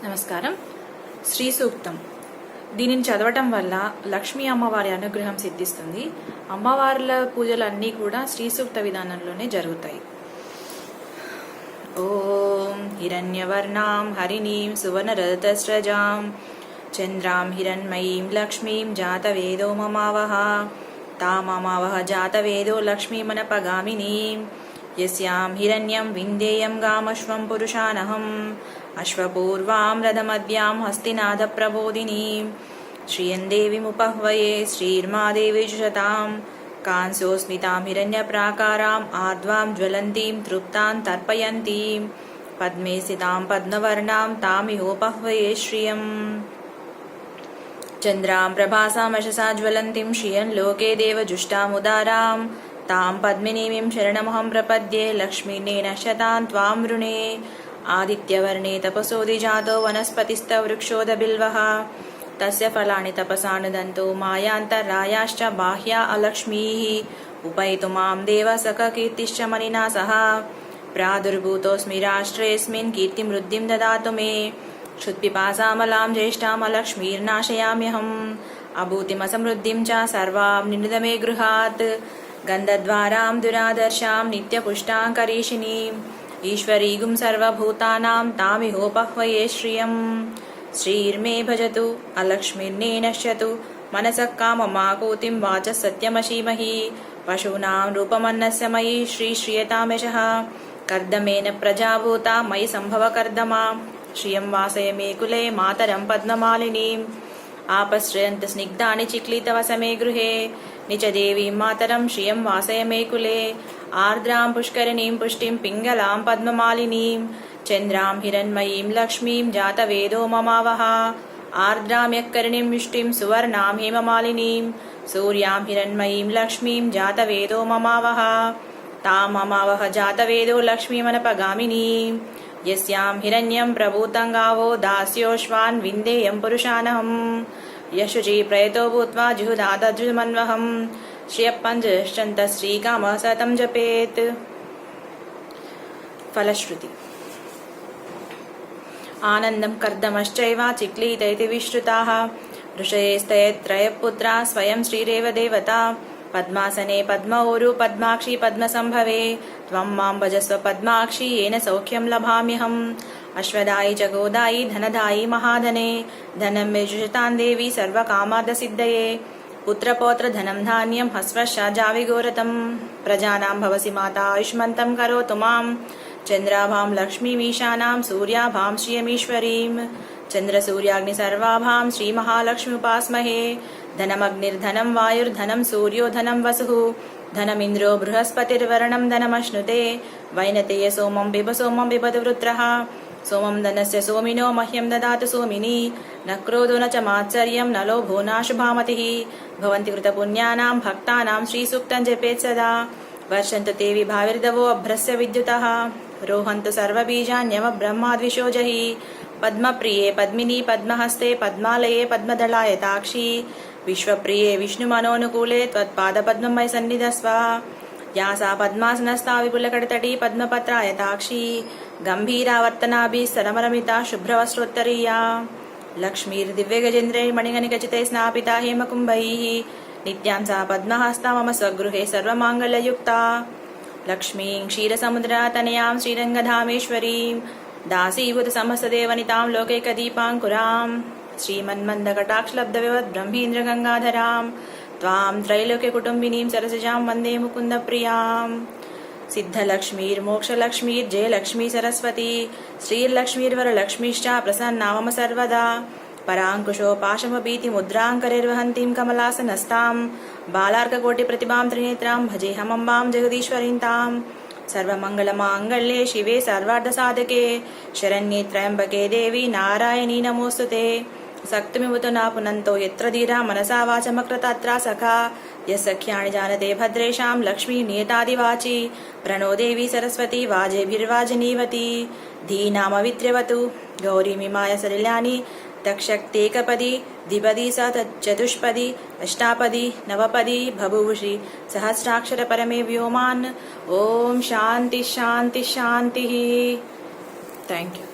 నమస్కారం. శ్రీ సూక్తం. దీనిని చదవటం వల్ల లక్ష్మీ అమ్మవారి అనుగ్రహం సిద్ధిస్తుంది. అమ్మవార్ల పూజలు అన్నీ కూడా శ్రీ సూక్త విధానంలోనే జరుగుతాయి. ఓం హిరణ్యవర్ణాం హరిణీం సువర్ణరజతస్రజాం చంద్రాం హిరణ్మయీం లక్ష్మీం జాతవేదో మమావహ తామమావహ జాతవేదో లక్ష్మీమనపగామినీం యస్యాం హిరణ్యం విందేయం గామశ్వం పురుషానహం అశ్వపూర్వాం రథమద్యాం హస్తినాథ ప్రబోధినీం శ్రియందేవిముపహ్వయే శ్రీర్మాదేవి జుషతాం కాంసోస్మితాం హిరణ్యప్రాకారాం ఆర్ద్వాం జ్వలంతీం తృప్తాం తర్పయంతీం పద్మే స్థితాం పద్మవర్ణాం తామిహోపహ్వయే శ్రియం చంద్రాం ప్రభాసామశసా జ్వలంతిం శ్రియం లోకే దేవజుష్టాముదారాం తాం పద్మినీమిం శరణమహం ప్రపద్యే లక్ష్మీర్నే నశ్యతాం త్వాం వృణే ఆదిత్యవర్ణే తపసోదిజాతో వనస్పతిస్తవృక్షోదబిల్వః తస్య ఫలాని తపసానుదంతో మాయాంతరాయాశ్చ బాహ్యా అలక్ష్మీః ఉపైతు మాం దేవ సఖకీర్తిశ్చ మణినా సహ ప్రాదుర్భూతోऽస్మి రాష్ట్రేऽస్మిన్ కీర్తిమృద్ధిం దదాతు మే క్షుత్పిపాసామలాం జ్యేష్ఠాం అలక్ష్మీర్నాశయామ్యహం అభూతిమసమృద్ధిం చ సర్వాం నినుద మే గృహాత్ గంధద్వారాం దురాదర్శాం నిత్యపుష్టాం కరీషిణీం ఈశ్వరీగుం సర్వభూతానాం తామిహోపహ్వయే శ్రియం శ్రీర్మే భజతు అలక్ష్మిర్నే నశ్యతు మనసః కామమాకూతిం వాచः సత్యమశీమహి పశూనాం రూపమన్నస్య మయి శ్రీశ్రియతామయశః కర్దమేన ప్రజాభూతా మయి సంభవ కర్దమా శ్రియం వాసయ మే కులే మాతరం పద్మమాలినీం ఆపశ్రయంత స్నిగ్ధాని చిక్లితవసమే గృహే నిచదేవీం మాతరం శ్రియం వాసయ మే కులే ఆర్ద్రాం పుష్కరిణీం పుష్టిం పింగళాం పద్మమాలినీం చంద్రాం హిరణ్మయీం లక్ష్మీం జాతవేదో మమావహ ఆర్ద్రాం యఃకరిణీం పుష్టిం సువర్ణాం హేమమాలినీం సూర్యాం హిరణ్మయీం లక్ష్మీం జాతవేదో మమావహ తామమావహ జాతవేదో లక్ష్మీమనపగామినీం యస్యాం హిరణ్యం ప్రభూతం గావో దాస్యోశ్వాన్ విందేయం పురుషానహం యశుజీ ప్రయతో భూత్వా జుహుదాదజుమన్వహం శ్రియపంచశ్చంత శ్రీకామ సతం జపేత్. ఫలశ్రుతి. ఆనందం కర్దమశ్చైవ చిక్లీతైతి విశ్రుతాః ఋషయేస్తయత్రయపుత్రా స్వయం శ్రీరేవ దేవతా పద్మాసనే పద్మౌరు పద్మాక్షి పద్మసంభవే త్వం మాం భజస్వ పద్మాక్షి येन సౌఖ్యం లభామ్యహం అశ్వదాయి చ గోదాయి ధనదాయి మహాధనే ధనం మే జుషతాం దేవి సర్వకామార్థసిద్ధయే పుత్రపౌత్ర ధనం ధాన్యం హస్వశ్చ జావిగోరతం ప్రజానాం భవసి మాతా ఆయుష్మంతం కరోతు మాం చంద్రాభాం లక్ష్మీమీశానాం సూర్యాభాం శ్రియమీశ్వరీం చంద్రసూర్యాగ్ని సర్వాభాం శ్రీమహాలక్ష్మ్యుపాస్మహే ధనమగ్నిర్ధనం వాయుర్ధనం సూర్యో ధనం వసుః ధనమింద్రో బృహస్పతిర్వరణం ధనమశ్నుతే వైనతేయ సోమం బిభ వృత్రః సోమం ధనస్య సోమినో మహ్యం దదాతు సోమిని న క్రోధో న చ మాత్సర్యం న లోభో నాశుభామతిః భవంతి కృతపుణ్యానాం భక్తానాం శ్రీసూక్తం జపేత్ సదా వర్షంతు తే విభావిర్దవో అభ్రస్య విద్యుతః రోహంతు సర్వబీజాన్యవ బ్రహ్మాద్విషోజః పద్మప్రియే పద్మిని పద్మహస్తే పద్మాలయే పద్మదళాయతాక్షి విశ్వప్రియే విష్ణుమనోనుకూలే త్వత్పాదపద్మమయ సన్నిధస్వ యా సా పద్మాసనస్థా విపులకటతటీ పద్మపత్రాయతాక్షి గంభీరావర్తనాభిः సరమరమితా శుభ్రవస్త్రోత్తరీయా లక్ష్మీర్దివ్యగజేంద్రైర్మణిగణికచితైः స్నాపితా హేమకుంభైः నిత్యాం సా పద్మహస్తా మమ స్వగృహే సర్వమాంగళ్యయుక్తా లక్ష్మీం క్షీరసముద్రాతనయాం శ్రీరంగధామేశ్వరీం దాసీభూత సమస్తదేవనితాం లోకైకదీపాంకురాం శ్రీమన్మందకటాక్షలబ్ధవివద్ బ్రహ్మేంద్రగంగాధరాం త్వాం త్రైలోక్యకుటుంబినీం సరసిజాం వందే ముకుందప్రియాం సిద్ధలక్ష్మీర్మోక్షలక్ష్మీర్జయలక్ష్మీ సరస్వతి శ్రీర్లక్ష్మీర్వరలక్ష్మీశ్చ ప్రసన్నా మమ సర్వదా పరాంకుశోపాశమభీతిముద్రాంకరైర్వహంतीं కమలాసనస్తాం బాలార్కకోటిప్రతిభాం త్రినేత్రాం భజేహమంబాం జగదీశ్వరీం తాం సర్వమంగళమాంగళ్యే శివే సర్వార్థసాధకే శరణ్యే త్రయంబకే దేవి నారాయణీ నమోస్తుతే సక్తుమివుతు నా పునంతో యత్ర ధీరా మనసా వాచమక్రతత్రా సఖా యస్సఖ్యాని జానతే భద్రేషాం లక్ష్మీ నియతాదివాచి ప్రణో దేవి సరస్వతి వాజేభిర్వాజనీవతి ధీనామవిత్ర్యవతు గౌరీమిమాయ సలిలాని తక్షక్తేకపది ద్విపది స చతుష్పది అష్టాపది నవపది బభూషి సహస్రాక్షర పరమే వ్యోమాన్. ఓం శాంతి శాంతి శాంతి. Thank you.